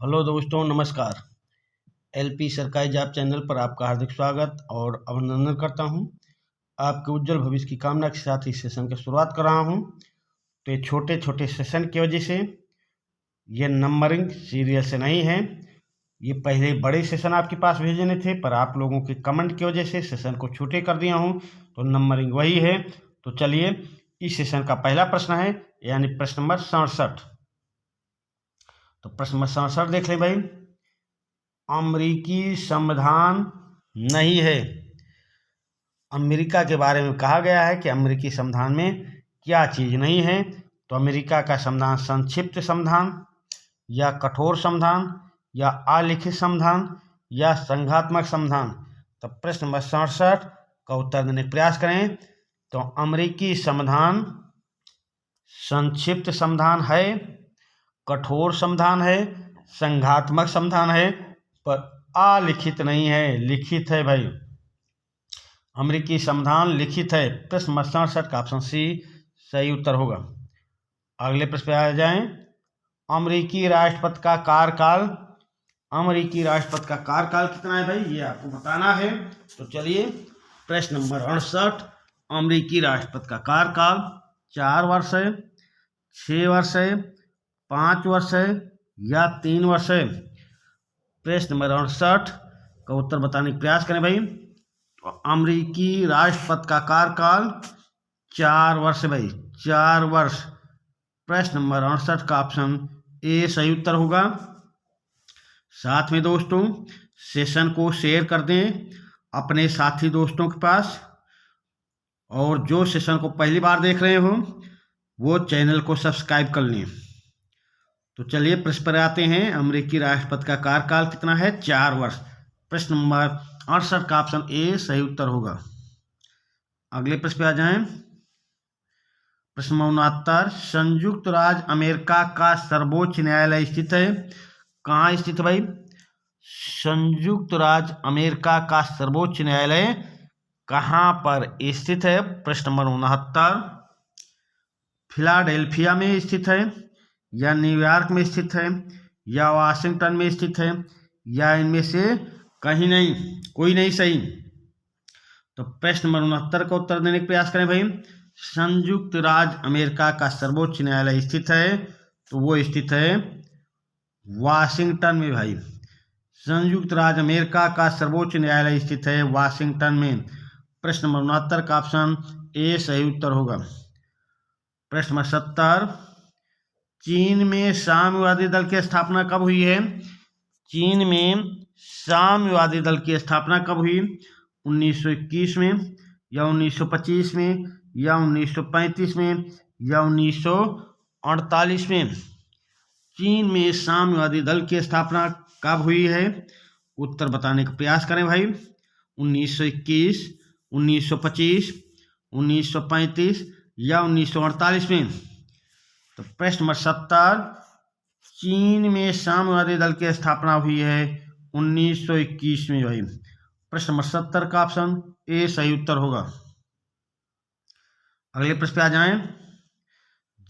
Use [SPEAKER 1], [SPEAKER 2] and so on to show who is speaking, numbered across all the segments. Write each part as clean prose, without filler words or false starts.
[SPEAKER 1] Hello दोस्तों, नमस्कार। LP सरकारी जॉब चैनल पर आपका हार्दिक स्वागत और अभिनंदन करता हूं। आपके उज्जवल भविष्य की कामना के साथ इस सेशन की शुरुआत कर रहा हूं। तो ये छोटे छोटे सेशन की वजह से ये नंबरिंग सीरियल से नहीं है। ये पहले बड़े सेशन आपके पास भेजने थे, पर आप लोगों के कमेंट की वजह से सेशन को छोटे कर दिया हूँ, तो नंबरिंग वही है। तो चलिए, इस सेशन का पहला प्रश्न है, यानी प्रश्न नंबर 67। तो प्रश्न नंबर 67 देख लें भाई। अमेरिकी संविधान नहीं है। अमेरिका के बारे में कहा गया है कि अमेरिकी संविधान में क्या चीज़ नहीं है। तो अमेरिका का संविधान संक्षिप्त संविधान, या कठोर संविधान, या अलिखित संविधान, या संघात्मक संविधान। तो प्रश्न नंबर 67 का उत्तर देने का प्रयास करें। तो अमेरिकी संविधान संक्षिप्त संविधान है, कठोर संविधान है, संघात्मक संविधान है, पर अलिखित नहीं है, लिखित है भाई। अमेरिकी संविधान लिखित है। प्रश्न नंबर 67 का ऑप्शन सी सही उत्तर होगा। अगले प्रश्न पे आ जाएं। अमेरिकी राष्ट्रपति का कार्यकाल कितना है भाई, ये आपको बताना है। तो चलिए, प्रश्न नंबर 68। अमेरिकी राष्ट्रपति का कार्यकाल 4 वर्ष है, 6 वर्ष है, 5 वर्ष है, या 3 वर्ष है। प्रश्न नंबर 68 का उत्तर बताने का प्रयास करें भाई। तो अमेरिकी राष्ट्रपति का कार्यकाल 4 वर्ष है भाई, 4 वर्ष। प्रश्न नंबर 68 का ऑप्शन ए सही उत्तर होगा। साथ में दोस्तों, सेशन को शेयर कर दें अपने साथी दोस्तों के पास, और जो सेशन को पहली बार देख रहे हो वो चैनल को सब्सक्राइब कर लें। तो चलिए, प्रश्न पर आते हैं। अमेरिकी राष्ट्रपति का कार्यकाल कितना है? 4 वर्ष। प्रश्न नंबर 68 का ऑप्शन ए सही उत्तर होगा। अगले प्रश्न पे आ जाएं। प्रश्न नंबर 69। संयुक्त राज्य अमेरिका का सर्वोच्च न्यायालय स्थित है। कहाँ स्थित है भाई? संयुक्त राज्य अमेरिका का सर्वोच्च न्यायालय कहाँ पर स्थित है? प्रश्न नंबर 69। फिलाडेल्फिया में स्थित है, या न्यूयॉर्क में स्थित है, या वाशिंगटन में स्थित है, या इनमें से कहीं नहीं, कोई नहीं सही। तो प्रश्न नंबर 69 का उत्तर देने का प्रयास करें भाई। संयुक्त राज्य अमेरिका का सर्वोच्च न्यायालय स्थित है, तो वो स्थित है वाशिंगटन में भाई। संयुक्त राज्य अमेरिका का सर्वोच्च न्यायालय स्थित है वाशिंगटन में। प्रश्न नंबर 69 का ऑप्शन ए सही उत्तर होगा। प्रश्न नंबर 70। चीन में साम्यवादी दल की स्थापना कब हुई है? चीन में साम्यवादी दल की स्थापना कब हुई? 1921 में, या 1925 में, या 1935 में, या 1948 में। चीन में साम्यवादी दल की स्थापना कब हुई है? उत्तर बताने का प्रयास करें भाई। 1921, 1925, 1935, या 1948 में। तो प्रश्न नंबर 70। चीन में साम्यवादी दल की स्थापना हुई है 1921 में भाई। प्रश्न नंबर 70 का ऑप्शन ए सही उत्तर होगा। अगले प्रश्न पे आ जाएं।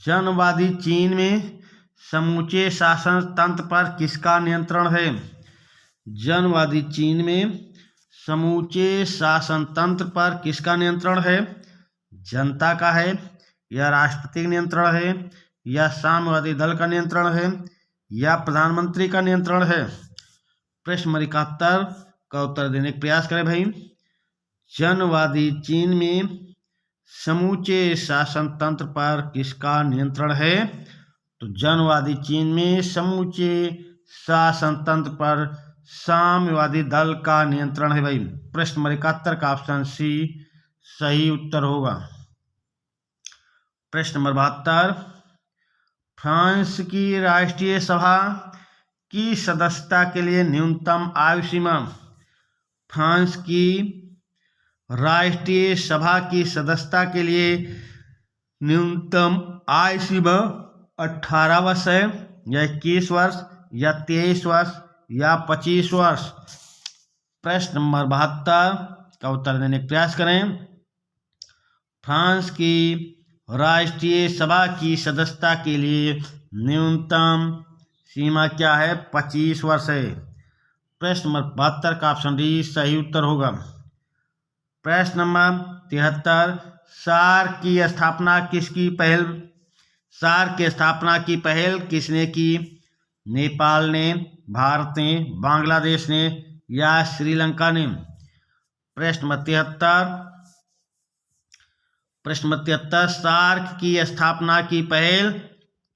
[SPEAKER 1] जनवादी चीन में समूचे शासन तंत्र पर किसका नियंत्रण है? जनवादी चीन में समूचे शासन तंत्र पर किसका नियंत्रण है? जनता का है, या राष्ट्रपति का नियंत्रण है, या साम्यवादी दल का नियंत्रण है, या प्रधानमंत्री का नियंत्रण है? प्रश्न नंबर 71 का उत्तर देने का प्रयास करें भाई। जनवादी चीन में समूचे शासन तंत्र पर किसका नियंत्रण है? तो जनवादी चीन में समूचे शासन तंत्र पर साम्यवादी दल का नियंत्रण है भाई। प्रश्न नंबर 71 का ऑप्शन सी सही उत्तर होगा। प्रश्न नंबर 72। फ्रांस की राष्ट्रीय सभा की सदस्यता के लिए न्यूनतम आयु सीमा। फ्रांस की राष्ट्रीय सभा की सदस्यता के लिए न्यूनतम आयु सीमा 18 वर्ष है, या 21 वर्ष, या 23 वर्ष, या 25 वर्ष। प्रश्न नंबर 72 का उत्तर देने का प्रयास करें। फ्रांस की राष्ट्रीय सभा की सदस्यता के लिए न्यूनतम सीमा क्या है? 25 वर्ष है। प्रश्न नंबर 72 का ऑप्शन डी सही उत्तर होगा। प्रश्न नंबर 73, सार्क की स्थापना किसकी पहल? सार्क की स्थापना की पहल किसने की? नेपाल ने, भारत ने, बांग्लादेश ने या श्रीलंका ने? प्रश्न नंबर 73, सार्क की स्थापना की पहल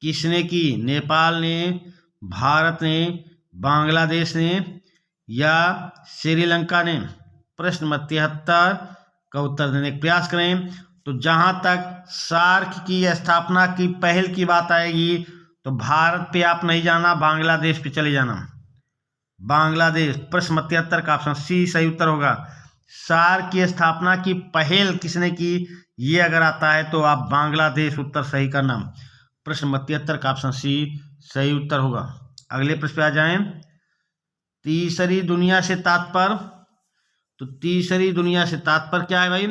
[SPEAKER 1] किसने की? नेपाल ने, भारत ने, बांग्लादेश ने या श्रीलंका ने? प्रश्न नंबर 73 का उत्तर देने का प्रयास करें। तो जहां तक सार्क की स्थापना की पहल की बात आएगी तो भारत पे आप नहीं जाना, बांग्लादेश पे चले जाना। बांग्लादेश। प्रश्न नंबर 73 का ऑप्शन सी सही उत्तर होगा। सार्क की स्थापना की पहल किसने की, ये अगर आता है तो आप बांग्लादेश उत्तर सही करना। प्रश्न नंबर 73 का ऑप्शन सी सही उत्तर होगा। अगले प्रश्न पे आ जाएं। तीसरी दुनिया से तात्पर्य। तो तीसरी दुनिया से तात्पर्य क्या है भाई?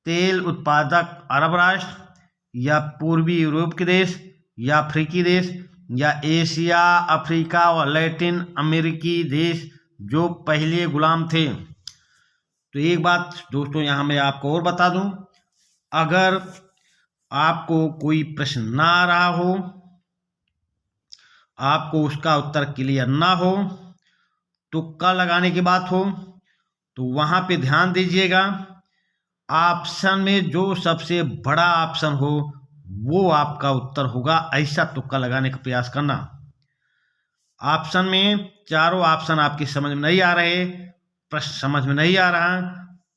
[SPEAKER 1] तेल उत्पादक अरब राष्ट्र या पूर्वी यूरोप के देश या अफ्रीकी देश या एशिया, अफ्रीका और लैटिन अमेरिकी देश जो पहले गुलाम थे। तो एक बात दोस्तों यहाँ मैं आपको और बता दूं, अगर आपको कोई प्रश्न ना आ रहा हो, आपको उसका उत्तर क्लियर ना हो, तुक्का लगाने की बात हो, तो वहां पे ध्यान दीजिएगा। ऑप्शन में जो सबसे बड़ा ऑप्शन हो वो आपका उत्तर होगा, ऐसा तुक्का लगाने का प्रयास करना। ऑप्शन में चारों ऑप्शन आपकी समझ में नहीं आ रहे, प्रश्न समझ में नहीं आ रहा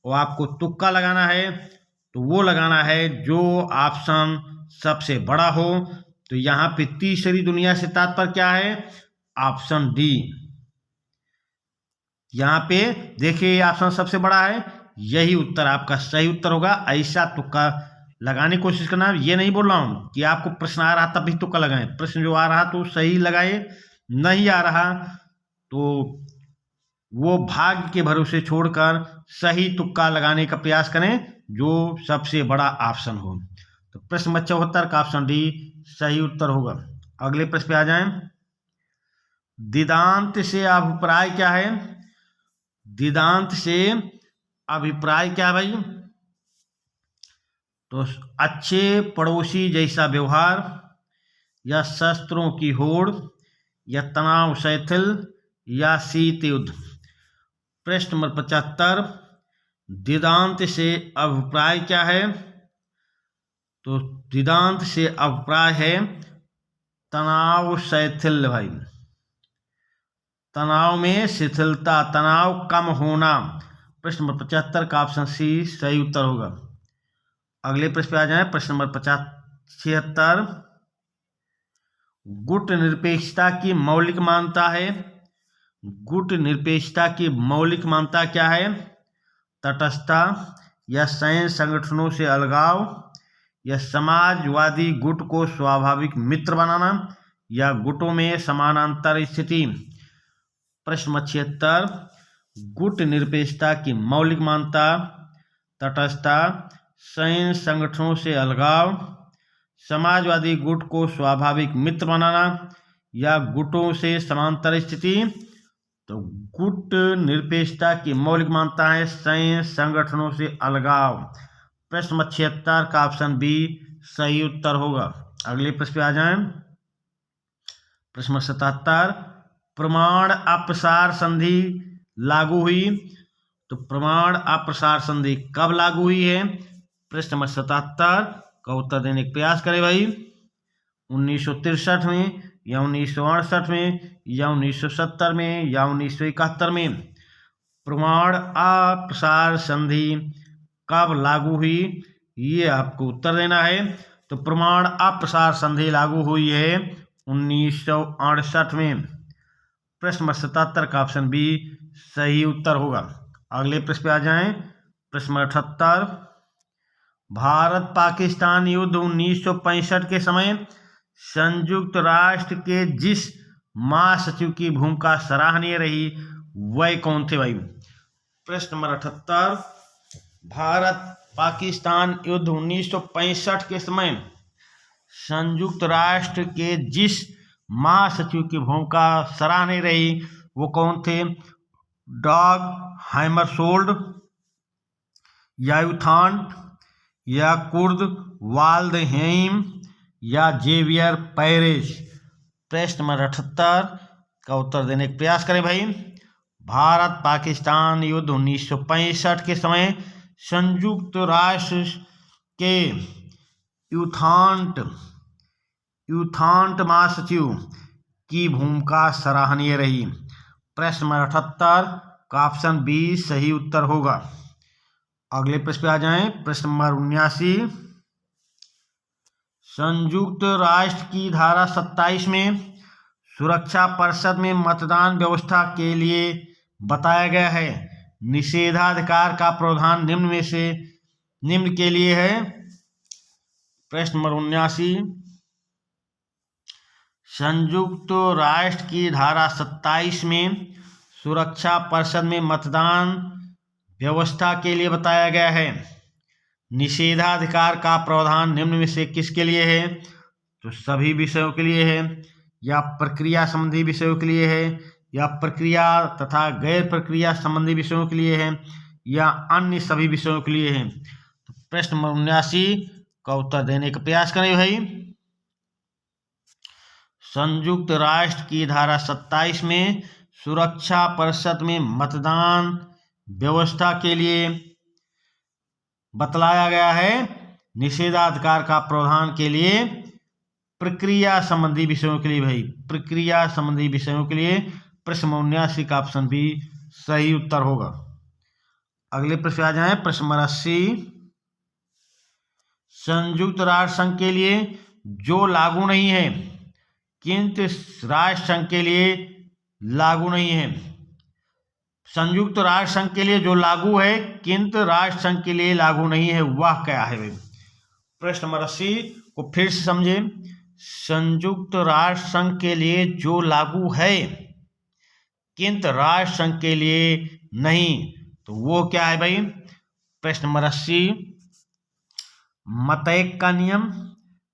[SPEAKER 1] और आपको तुक्का लगाना है, तो वो लगाना है जो ऑप्शन सबसे बड़ा हो। तो यहाँ पे तीसरी दुनिया से तात्पर्य क्या है? Option D. यहाँ पे देखिए ऑप्शन सबसे बड़ा है, यही उत्तर आपका सही उत्तर होगा। ऐसा तुक्का लगाने की कोशिश करना। ये नहीं बोल रहा हूँ कि आपको प्रश्न आ रहा तब भी तुक्का लगाएं, प्रश्न जो आ रहा तो सही लगाए, नहीं आ रहा तो वो भाग्य के भरोसे छोड़कर सही तुक्का लगाने का प्रयास करें जो सबसे बड़ा ऑप्शन हो। तो प्रश्न नंबर 74 का ऑप्शन डी सही उत्तर होगा। अगले प्रश्न पे आ जाएं। दिदांत से अभिप्राय क्या है? दिदांत से अभिप्राय क्या है भाई? तो अच्छे पड़ोसी जैसा व्यवहार या शस्त्रों की होड़ या तनाव शिथिल या शीत युद्ध। प्रश्न नंबर 75, दिदांत से अभिप्राय क्या है? तो दिदांत से अभिप्राय है तनाव शिथिल भाई, तनाव में शिथिलता, तनाव कम होना। प्रश्न नंबर 75 का ऑप्शन सी सही उत्तर होगा। अगले प्रश्न पे आ जाए। प्रश्न नंबर 76, गुट निरपेक्षता की मौलिक मान्यता है। गुट निरपेक्षता की मौलिक मान्यता क्या है? तटस्थता या सैन्य संगठनों से अलगाव या समाजवादी गुट को स्वाभाविक मित्र बनाना या गुटों में समानांतर स्थिति। प्रश्न नंबर 76, गुट निरपेक्षता की मौलिक मान्यता तटस्थता, सैन्य संगठनों से अलगाव, समाजवादी गुट को स्वाभाविक मित्र बनाना या गुटों से समांतर स्थिति। तो गुट निरपेक्षता की मौलिक मान्यता है सैन्य संगठनों से अलगाव। प्रश्न नंबर 76 का ऑप्शन बी सही उत्तर होगा। अगले प्रश्न पे आ जाएं। प्रश्न नंबर 77, प्रमाण अप्रसार संधि लागू हुई। तो प्रमाण अप्रसार संधि कब लागू हुई है? प्रश्न नंबर 77 का उत्तर देने का प्रयास करें भाई। 1963 में या 1968 में या 1970 में या 1971 में। प्रमाण अप्रसार संधि कब लागू हुई, ये आपको उत्तर देना है। तो प्रमाण अप्रसार संधि लागू हुई है 1968 में। प्रश्न नंबर 77 का ऑप्शन बी सही उत्तर होगा। अगले प्रश्न पे आ जाएं। प्रश्न नंबर 78, भारत पाकिस्तान युद्ध 1965 के समय संयुक्त राष्ट्र के जिस महासचिव की भूमिका सराहनीय रही वह कौन थे भाई? प्रश्न नंबर 78, भारत पाकिस्तान युद्ध 1965 के समय संयुक्त राष्ट्र के जिस महासचिव की भूमिका सराहनीय रही वो कौन थे? डॉग हैमरशोल्ड, यूथांट, या कुर्द वाल्डहेइम, या जेवियर पेरेज। प्रश्न नंबर 78 का उत्तर देने का प्रयास करें भाई। भारत पाकिस्तान युद्ध 1965 के समय संयुक्त राष्ट्र के यूथांट महासचिव की भूमिका सराहनीय रही। प्रश्न नंबर 78 का ऑप्शन बी सही उत्तर होगा। अगले प्रश्न पे आ जाएं। प्रश्न नंबर 79, संयुक्त राष्ट्र की धारा 27 में सुरक्षा परिषद में मतदान व्यवस्था के लिए बताया गया है निषेधाधिकार का प्रावधान निम्न के लिए है। प्रश्न नंबर 79, संयुक्त राष्ट्र की धारा 27 में सुरक्षा परिषद में मतदान व्यवस्था के लिए बताया गया है निषेधाधिकार का प्रावधान निम्न में से किसके लिए है? तो सभी विषयों के लिए है, या प्रक्रिया संबंधी विषयों के लिए है, या प्रक्रिया तथा गैर प्रक्रिया संबंधी विषयों के लिए है, या अन्य सभी विषयों के लिए है। तो प्रश्न नंबर 79 का उत्तर देने का प्रयास करें भाई। संयुक्त राष्ट्र की धारा 27 में सुरक्षा परिषद में मतदान व्यवस्था के लिए बतलाया गया है निषेधाधिकार का प्रावधान के लिए प्रक्रिया संबंधी विषयों के लिए भाई, प्रक्रिया संबंधी विषयों के लिए। प्रश्न 79 का ऑप्शन बी सही उत्तर होगा। अगले प्रश्न आ जाए। प्रश्न नंबर 80, संयुक्त राष्ट्र संघ के लिए जो लागू नहीं है किंतु राष्ट्र संघ के लिए लागू नहीं है। संयुक्त राष्ट्र संघ के लिए जो लागू है किंतु राष्ट्र संघ के लिए लागू नहीं है, वह क्या है भाई? प्रश्न नंबर 80 को फिर से समझे। संयुक्त राष्ट्र संघ के लिए जो लागू है किंतु राष्ट्र संघ के लिए नहीं, तो वो क्या है भाई? प्रश्न नंबर 80, मतैक का नियम,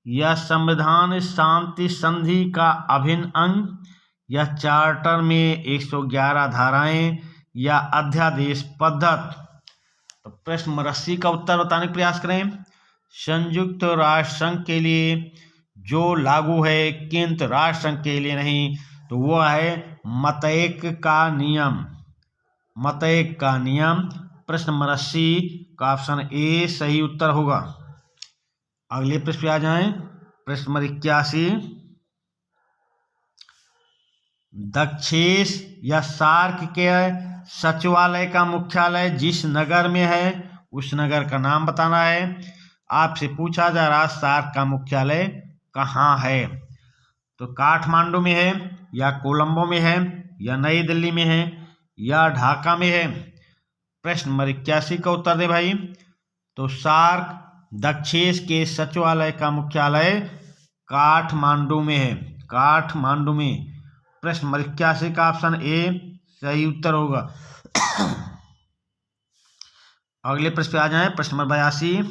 [SPEAKER 1] या संविधान शांति संधि का अभिन्न अंग, या चार्टर में 111 धाराएं, या अध्यादेश पद्धत। तो प्रश्न नंबर 80 का उत्तर बताने का प्रयास करें। संयुक्त राष्ट्र संघ के लिए जो लागू है किंतु राष्ट्र संघ के लिए नहीं, तो वह है मतैक का नियम, मतैक का नियम। प्रश्न नंबर 80 का ऑप्शन ए सही उत्तर होगा। अगले प्रश्न पे आ जाएं। प्रश्न नंबर 81, दक्षेश या सार्क के सचिवालय का मुख्यालय जिस नगर में है उस नगर का नाम बताना है। आपसे पूछा जा रहा सार्क का मुख्यालय कहाँ है? तो काठमांडू में है, या कोलंबो में है, या नई दिल्ली में है, या ढाका में है। प्रश्न नंबर 81 का उत्तर दे भाई। तो सार्क दक्षेश के सचिवालय का मुख्यालय काठमांडू में है, काठमांडू में। प्रश्न नंबर 81 का ऑप्शन ए सही उत्तर होगा। अगले प्रश्न पे आ जाए। प्रश्न नंबर 82,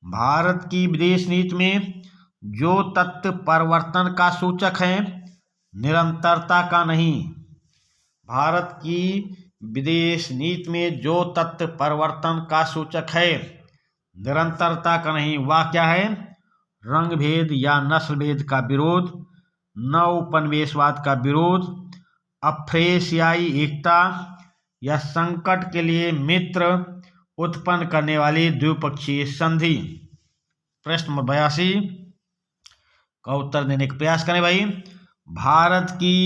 [SPEAKER 1] भारत की विदेश नीति में जो तथ्य परिवर्तन का सूचक है निरंतरता का नहीं। भारत की विदेश नीति में जो तथ्य परिवर्तन का सूचक है निरंतरता का नहीं, वह क्या है? रंग भेद या नस्ल भेद का विरोध, नवोपनिवेशवाद का विरोध, अफ्रेशियाई एकता, या संकट के लिए मित्र उत्पन्न करने वाली द्विपक्षीय संधि। प्रश्न नंबर 82 का उत्तर देने का प्रयास करें भाई। भारत की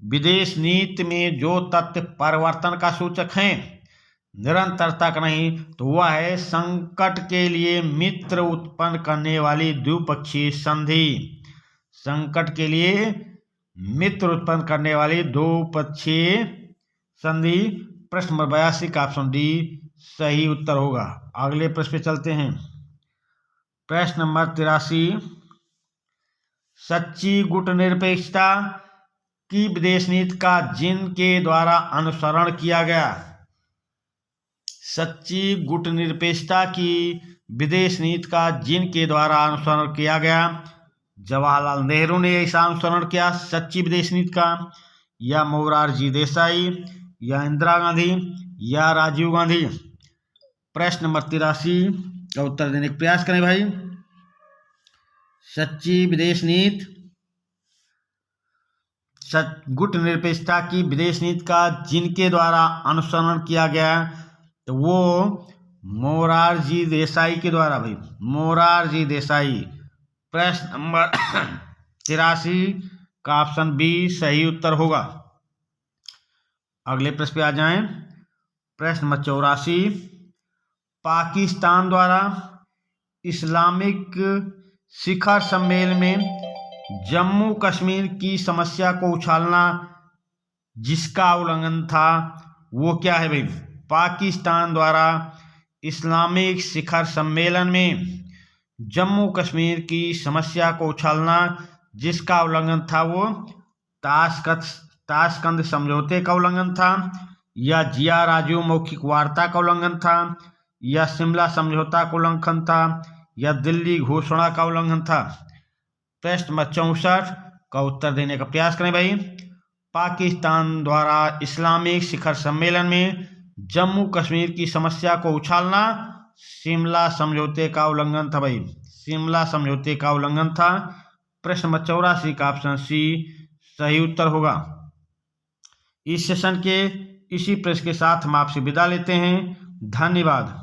[SPEAKER 1] विदेश नीति में जो तथ्य परिवर्तन का सूचक है निरंतरता का नहीं, तो वह है संकट के लिए मित्र उत्पन्न करने वाली द्विपक्षीय संधि, संकट के लिए मित्र उत्पन्न करने वाली द्विपक्षीय संधि। प्रश्न नंबर 82 का ऑप्शन डी सही उत्तर होगा। अगले प्रश्न पे चलते हैं। प्रश्न नंबर 83, सच्ची गुटनिरपेक्षता की विदेश नीति का जिनके द्वारा अनुसरण किया गया। सच्ची गुटनिरपेक्षता की विदेश नीति का जिनके द्वारा अनुसरण किया गया। जवाहरलाल नेहरू ने ऐसा अनुसरण किया सच्ची विदेश नीति का, या मोरारजी देसाई, या इंदिरा गांधी, या राजीव गांधी? प्रश्न नंबर 83 का उत्तर देने का प्रयास करें भाई। सच्ची विदेश नीति, गुटनिरपेक्षता की विदेश नीति का जिनके द्वारा अनुसरण किया गया तो वो मोरारजी देसाई के द्वारा भाई, मोरारजी देसाई। प्रश्न नंबर 83 का ऑप्शन बी सही उत्तर होगा। अगले प्रश्न पे आ जाएं। प्रश्न नंबर 84, पाकिस्तान द्वारा इस्लामिक शिखर सम्मेलन में जम्मू कश्मीर की समस्या को उछालना जिसका उल्लंघन था वो क्या है भाई? पाकिस्तान द्वारा इस्लामिक शिखर सम्मेलन में जम्मू कश्मीर की समस्या को उछालना जिसका उल्लंघन था वो ताशकंद समझौते का उल्लंघन था, या जिया राजू मौखिक वार्ता का उल्लंघन था, या शिमला समझौता का उल्लंघन था, या दिल्ली घोषणा का उल्लंघन था? प्रश्न नंबर 64 का उत्तर देने का प्रयास करें भाई। पाकिस्तान द्वारा इस्लामिक शिखर सम्मेलन में जम्मू कश्मीर की समस्या को उछालना शिमला समझौते का उल्लंघन था भाई, शिमला समझौते का उल्लंघन था। प्रश्न नंबर 84 का ऑप्शन सी सही उत्तर होगा। इस सेशन के इसी प्रश्न के साथ हम आपसे विदा लेते हैं। धन्यवाद।